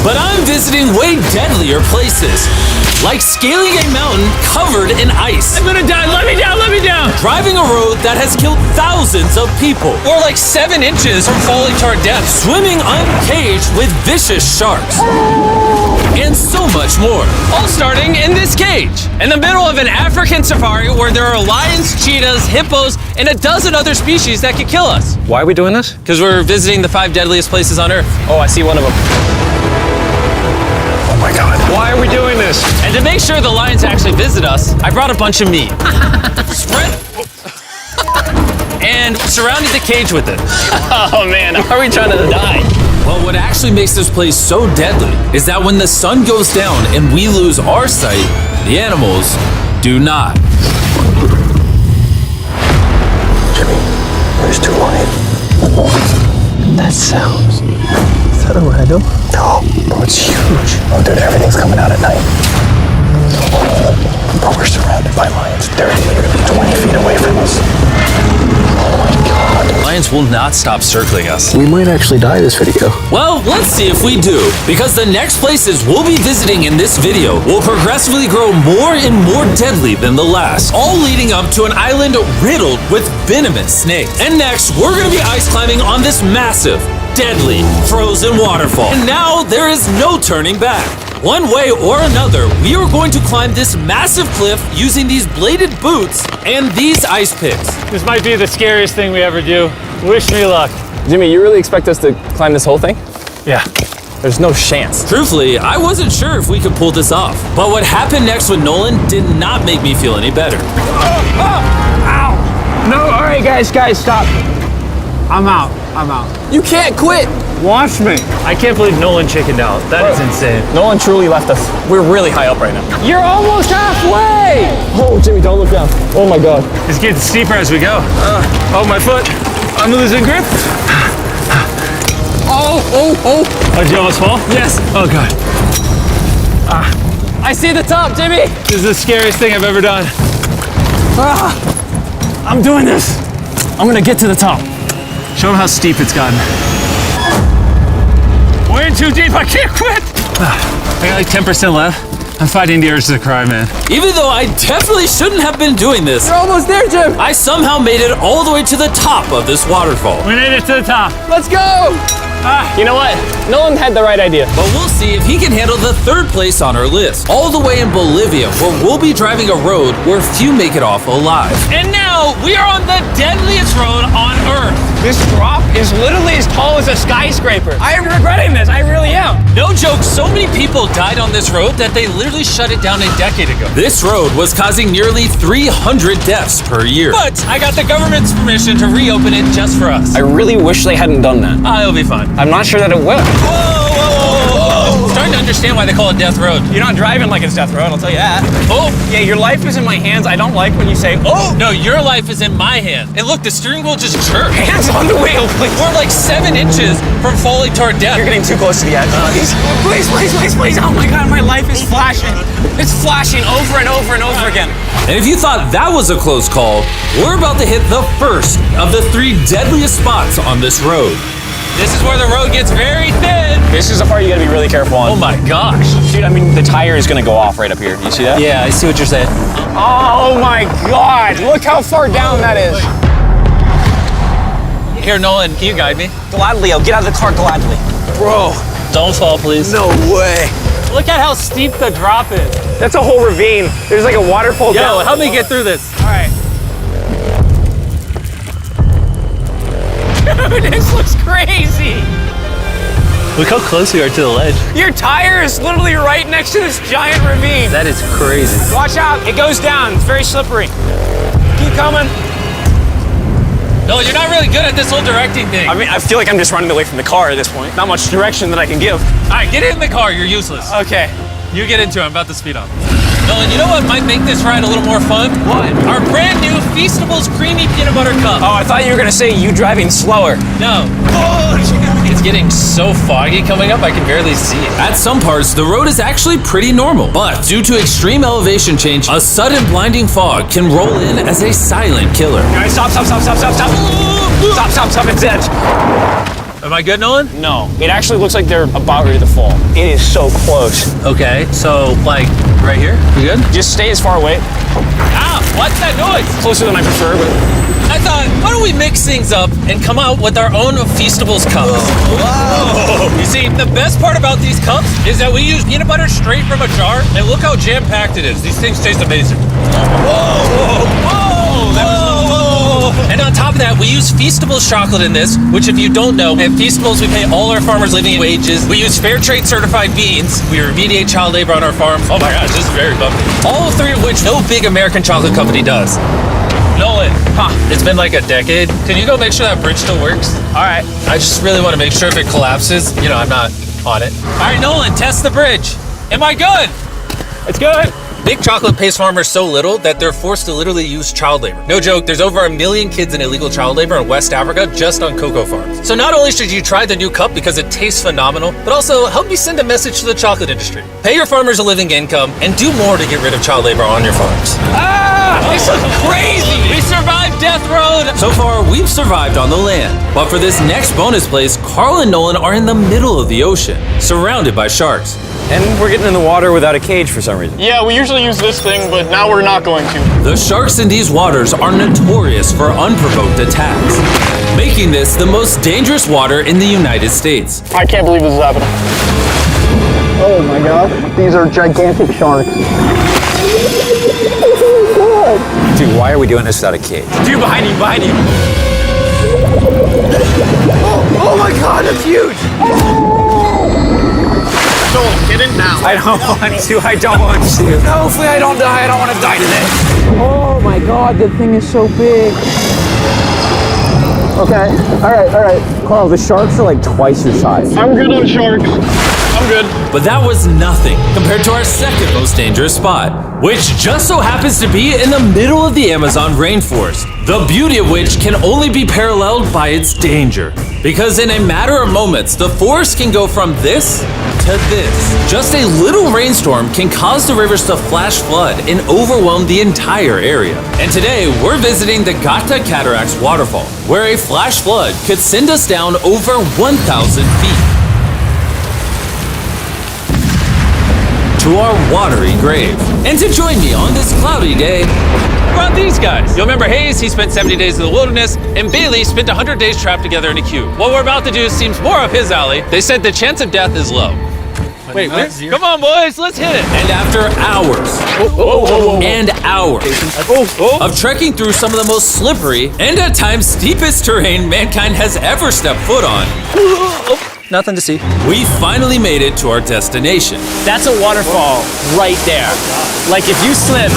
But I'm visiting way deadlier places, like scaling a mountain covered in ice. I'm gonna die, let me down, let me down! Driving a road that has killed thousands of people. Or like 7 inches from falling to our death. Swimming uncaged with vicious sharks. And so much more. All starting in this cage, in the middle of an African safari where there are lions, cheetahs, hippos, and a dozen other species that could kill us. Why are we doing this? Because we're visiting the 5 deadliest places on Earth. Oh, I see one of them. Oh my God. Why are we doing this? And to make sure the lions actually visit us, I brought a bunch of meat. Spread. And surrounded the cage with it. Oh man, are we trying to die? But what actually makes this place so deadly is that when the sun goes down and we lose our sight, the animals do not. Jimmy, there's 2 lions. That sounds... Is that a rhino? No, bro, it's huge. Oh, dude, everything's coming out at night. Bro, we're surrounded by lions. They're literally 20 feet away from us. Oh my God. Lions will not stop circling us. We might actually die this video. Well, let's see if we do, because the next places we'll be visiting in this video will progressively grow more and more deadly than the last, all leading up to an island riddled with venomous snakes. And next, we're gonna be ice climbing on this massive, deadly, frozen waterfall. And now there is no turning back. One way or another, we are going to climb this massive cliff using these bladed boots and these ice picks. This might be the scariest thing we ever do. Wish me luck. Jimmy, you really expect us to climb this whole thing? Yeah. There's no chance. Truthfully, I wasn't sure if we could pull this off. But what happened next with Nolan did not make me feel any better. Ow! No, all right, guys, stop. I'm out. You can't quit. Watch me. I can't believe Nolan chickened out. That is insane. Nolan truly left us. We're really high up right now. You're almost halfway! Oh, Jimmy, don't look down. Oh my God. It's getting steeper as we go. Oh, my foot. I'm losing grip. Oh, did you almost fall? Yes. Oh, God. I see the top, Jimmy. This is the scariest thing I've ever done. I'm doing this. I'm gonna get to the top. Show him how steep it's gotten. We're in too deep, I can't quit! I got like 10% left. I'm fighting the urge to cry, man. Even though I definitely shouldn't have been doing this, You're almost there, Jim. I somehow made it all the way to the top of this waterfall. We made it to the top. Let's go. You know what? Nolan had the right idea. But we'll see if he can handle the 3rd place on our list, all the way in Bolivia, where we'll be driving a road where few make it off alive. And now we are on the deadliest road on Earth. This drop is literally as tall as a skyscraper. I am regretting this. I really am. No joke, so many people died on this road that they literally shut it down a decade ago. This road was causing nearly 300 deaths per year. But I got the government's permission to reopen it just for us. I really wish they hadn't done that. It'll be fun. I'm not sure that it will. Whoa. Starting to understand why they call it Death Road. You're not driving like it's death road, I'll tell you that. Oh, Yeah, your life is in my hands. I don't like when you say, oh. no, your life is in my hand. And look, the steering wheel just jerked. Hands on the wheel, please. We're like 7 inches from falling to our death. You're getting too close to the edge. Please. Oh my God, my life is flashing. It's flashing over and over and over again. And if you thought that was a close call, we're about to hit the first of the 3 deadliest spots on this road. This is where the road gets very thin. This is the part you gotta be really careful on. Oh my gosh. Dude, I mean, the tire is gonna go off right up here. You see that? Yeah, I see what you're saying. Oh my God, look how far down that is. Here, Nolan, can you guide me? Gladly, I'll get out of the car gladly. Bro. Don't fall, please. No way. Look at how steep the drop is. That's a whole ravine. There's like a waterfall down. Yo, help me get through this. All right. Dude, this looks crazy. Look how close we are to the ledge. Your tire is literally right next to this giant ravine. That is crazy. Watch out, it goes down. It's very slippery. Keep coming. No, you're not really good at this whole directing thing. I mean, I feel like I'm just running away from the car at this point. Not much direction that I can give. All right, get in the car. You're useless. Okay. You get into it. I'm about to speed up. Nolan, you know what might make this ride a little more fun? What? Our brand new Feastables Creamy Peanut Butter Cup. Oh, I thought you were gonna say you driving slower. No. It's getting so foggy coming up, I can barely see it. At some parts, the road is actually pretty normal, but due to extreme elevation change, a sudden blinding fog can roll in as a silent killer. All right, stop, it's edge. Am I good, Nolan? No, it actually looks like they're about ready to fall. It is so close. Okay, so like right here? We good? Just stay as far away. Ah, what's that noise? Closer than I prefer, but... I thought, why don't we mix things up and come out with our own Feastables cups? Whoa. You see, the best part about these cups is that we use peanut butter straight from a jar, and look how jam-packed it is. These things taste amazing. Whoa, whoa, whoa, whoa. And on top of that, we use Feastables chocolate in this, which if you don't know, at Feastables, we pay all our farmers living wages. We use fair trade certified beans. We remediate child labor on our farms. Oh my gosh, this is very bumpy. All three of which no big American chocolate company does. Nolan, it's been like a decade. Can you go make sure that bridge still works? All right. I just really want to make sure if it collapses, you know, I'm not on it. All right, Nolan, test the bridge. Am I good? It's good. Big chocolate pays farmers so little that they're forced to literally use child labor. No joke, there's over 1 million kids in illegal child labor in West Africa just on cocoa farms. So not only should you try the new cup because it tastes phenomenal, but also help me send a message to the chocolate industry. Pay your farmers a living income and do more to get rid of child labor on your farms. Ah, this is crazy. We survived Death Road! So far, we've survived on the land. But for this next bonus place, Carl and Nolan are in the middle of the ocean, surrounded by sharks. And we're getting in the water without a cage for some reason. Yeah, we usually use this thing, but now we're not going to. The sharks in these waters are notorious for unprovoked attacks, making this the most dangerous water in the United States. I can't believe this is happening. Oh my god, these are gigantic sharks. Dude, why are we doing this without a cage? Dude, behind you, behind you. Oh my god, that's huge! Don't get in now. I don't want to, I don't want to. No, hopefully I don't die. I don't want to die today. Oh my god, that thing is so big. Okay, all right. Carl, the sharks are like twice your size. I'm good on sharks. I'm good. But that was nothing compared to our second most dangerous spot, which just so happens to be in the middle of the Amazon rainforest, the beauty of which can only be paralleled by its danger. Because in a matter of moments, the forest can go from this to this. Just a little rainstorm can cause the rivers to flash flood and overwhelm the entire area. And today, we're visiting the Gata Cataracts waterfall, where a flash flood could send us down over 1,000 feet to our watery grave. And to join me on this cloudy day, About these guys. You'll remember Hayes, he spent 70 days in the wilderness, and Bailey spent 100 days trapped together in a cube. What we're about to do seems more up his alley. They said the chance of death is low. Wait, come on, boys, let's hit it. and after hours and hours of trekking through some of the most slippery and at times steepest terrain mankind has ever stepped foot on, Nothing to see. we finally made it to our destination. That's a waterfall right there. Like if you slip,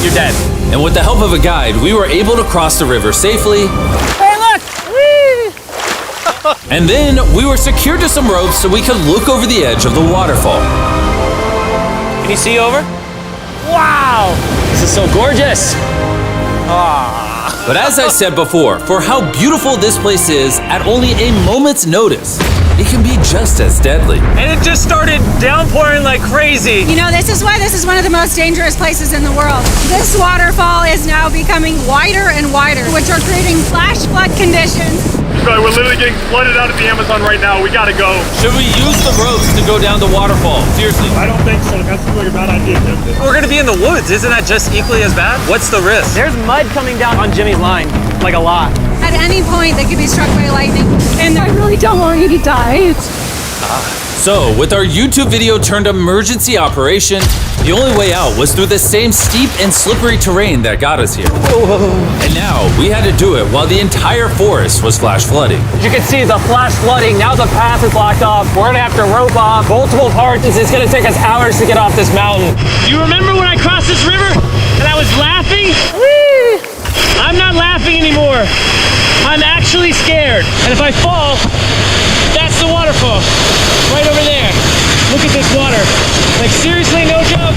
you're dead. And with the help of a guide, we were able to cross the river safely. Hey, look! Whee! And then we were secured to some ropes so we could look over the edge of the waterfall. Can you see over? Wow! This is so gorgeous. But as I said before, for how beautiful this place is, at only a moment's notice, it can be just as deadly. And it just started downpouring like crazy. You know, this is why this is one of the most dangerous places in the world. This waterfall is now becoming wider and wider, which are creating flash flood conditions. Sorry, we're literally getting flooded out of the Amazon right now. We gotta go. Should we use the ropes to go down the waterfall? Seriously. I don't think so. That seems like a bad idea. We're gonna be in the woods. Isn't that just equally as bad? What's the risk? There's mud coming down on Jimmy's line, like a lot. At any point, they could be struck by lightning. And I really don't want you to die. So, with our YouTube video turned emergency operation, the only way out was through the same steep and slippery terrain that got us here. And now, we had to do it while the entire forest was flash flooding. You can see the flash flooding. Now the path is blocked off. We're gonna have to rope off multiple parts. It's gonna take us hours to get off this mountain. You remember when I crossed this river and I was laughing? I'm not laughing anymore. I'm actually scared. And if I fall, that's the waterfall. Right over there. Look at this water. Like seriously, no joke.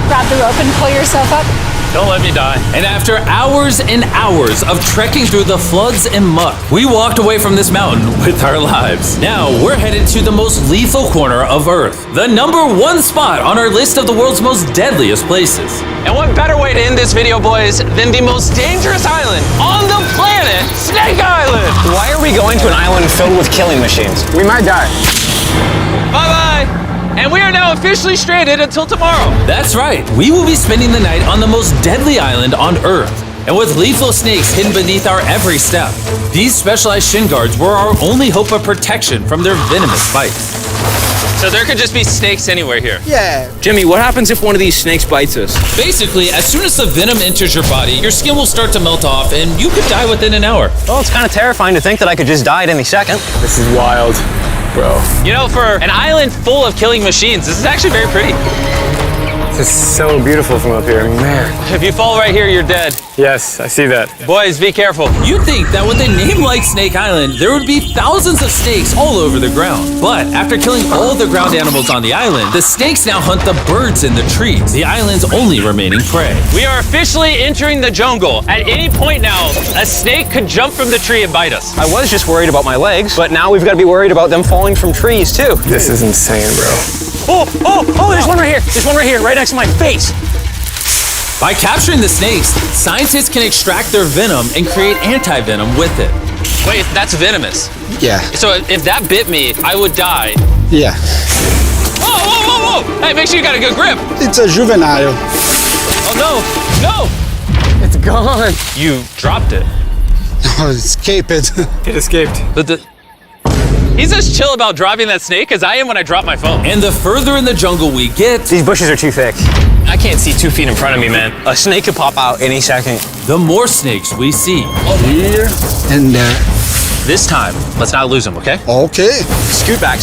Grab the rope and pull yourself up. Don't let me die. And after hours and hours of trekking through the floods and muck, we walked away from this mountain with our lives. Now we're headed to the most lethal corner of Earth, the #1 spot on our list of the world's most deadliest places. And what better way to end this video, boys, than the most dangerous island on the planet, Snake Island? Why are we going to an island filled with killing machines? We might die. Bye-bye. And we are now officially stranded until tomorrow. That's right, we will be spending the night on the most deadly island on Earth. And with lethal snakes hidden beneath our every step, these specialized shin guards were our only hope of protection from their venomous bites. So there could just be snakes anywhere here. Yeah. Jimmy, what happens if one of these snakes bites us? Basically, as soon as the venom enters your body, your skin will start to melt off and you could die within an hour. Well, it's kind of terrifying to think that I could just die at any second. This is wild, bro. You know, for an island full of killing machines, this is actually very pretty. This is so beautiful from up here, man. If you fall right here, you're dead. Yes, I see that. Boys, be careful. You'd think that with a name like Snake Island, there would be thousands of snakes all over the ground. But after killing all the ground animals on the island, the snakes now hunt the birds in the trees, the island's only remaining prey. We are officially entering the jungle. At any point now, a snake could jump from the tree and bite us. I was just worried about my legs, but now we've got to be worried about them falling from trees too. This is insane, bro. Oh, there's one right here. There's one right here, right next to my face. By capturing the snakes, scientists can extract their venom and create anti-venom with it. Wait, that's venomous. Yeah. So if that bit me, I would die. Yeah. Whoa! Hey, make sure you got a good grip. It's a juvenile. Oh no! It's gone. You dropped it. Oh, escape it. It escaped. But he's as chill about dropping that snake as I am when I drop my phone. And the further in the jungle we get, These bushes are too thick. I can't see 2 feet in front of me, man. A snake could pop out any second. the more snakes we see. Here and there. This time, let's not lose him, okay? Okay. Scoot back.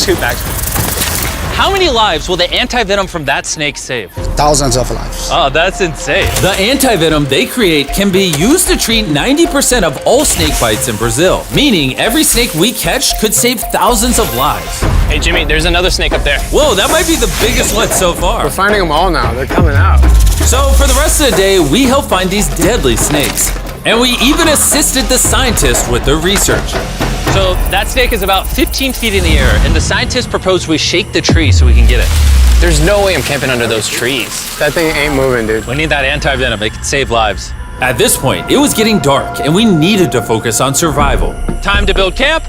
How many lives will the anti-venom from that snake save? Thousands of lives. Oh, that's insane. The anti-venom they create can be used to treat 90% of all snake bites in Brazil, meaning every snake we catch could save thousands of lives. Hey, Jimmy, there's another snake up there. Whoa, that might be the biggest one so far. We're finding them all now. They're coming out. So for the rest of the day, we help find these deadly snakes. And we even assisted the scientists with their research. So that snake is about 15 feet in the air, and the scientists proposed we shake the tree so we can get it. There's no way I'm camping under those trees. That thing ain't moving, dude. We need that anti-venom. It can save lives. At this point, it was getting dark and we needed to focus on survival. Time to build camp.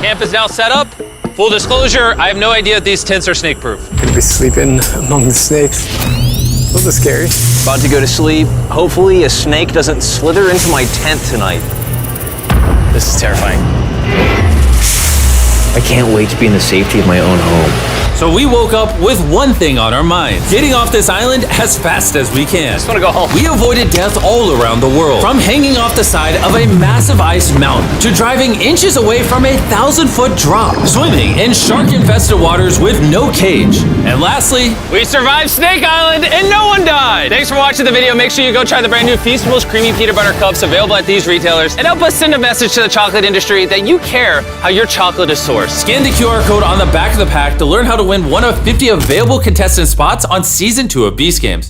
Camp is now set up. Full disclosure, I have no idea if these tents are snake-proof. Could be sleeping among the snakes. A little scary. About to go to sleep. Hopefully a snake doesn't slither into my tent tonight. This is terrifying. I can't wait to be in the safety of my own home. So we woke up with one thing on our minds: getting off this island as fast as we can. Just want to go home. We avoided death all around the world, from hanging off the side of a massive ice mountain to driving inches away from a 1,000-foot drop, swimming in shark-infested waters with no cage, and lastly, We survived Snake Island and no one died. Thanks for watching the video. Make sure you go try the brand new Feastables Creamy Peanut Butter Cups available at these retailers, and help us send a message to the chocolate industry that you care how your chocolate is sourced. scan the QR code on the back of the pack to learn how to win one of 50 available contestant spots on Season 2 of Beast Games.